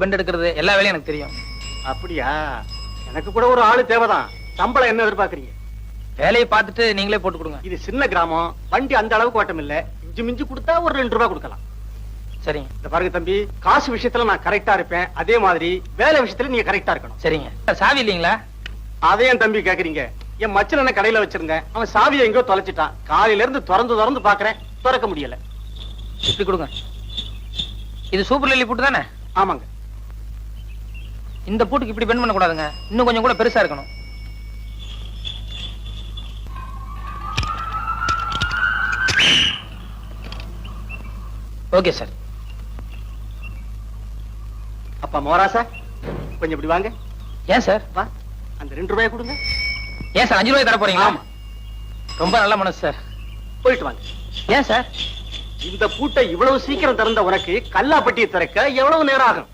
Bend எடுக்கிறது எல்லா வேலையும் எனக்கு தெரியும். அப்படியா? எனக்கு கூட ஒரு ஆளு தேவைதான். சம்பளம் என்ன எதிர்பார்க்கறீங்க? வேலையை பார்த்துட்டு நீங்களே போட்டு கொடுங்க. இது சின்ன கிராமம், வண்டி அந்த அளவுக்கு ஓட்டம் இல்ல. இஞ்சி மிஞ்சி கொடுத்தா ஒரு 2 ரூபாய் கொடுக்கலாம். சரிங்க. இந்த பாருங்க தம்பி, காசு விஷயத்துல நான் கரெக்டா இருப்பேன், அதே மாதிரி வேலை விஷயத்துல நீங்க கரெக்டா இருக்கணும். சரிங்க. சாவி இல்லீங்களா? அதையும் தம்பி கேக்குறீங்க? என் மச்சன் என்ன கடையில வச்சிருந்தேன், அவன் சாவியை எங்கோ தொலைச்சிட்டான். காலையில இருந்து திறந்து பாக்குறேன், திறக்க முடியல. இப்படி கொடுங்க. இது சூப்பர் லெல்லி பூட்டு தானே? ஆமாங்க. இந்த பூட்டுக்கு இப்படி பெண்ட் பண்ண கூடாதுங்க, இன்னும் கொஞ்சம் கூட பெருசா இருக்கணும். Okay sir. அப்பா மோராசா, கொஞ்சம் இப்படி வாங்க. ஏன் சார்? வா, அந்த 2 ரூபாய் கொடுங்க. ஏன் சார் 5 ரூபாய் தர போறீங்களா? ஆமா. ரொம்ப நல்ல மனசு சார். போயிட்டு வாங்க. ஏன் சார்? இந்த பூட்டை இவ்வளவு சீக்கிரம் திறந்த உனக்கு கல்லாப்பட்டியை திறக்க எவ்வளவு நேரம் ஆகும்?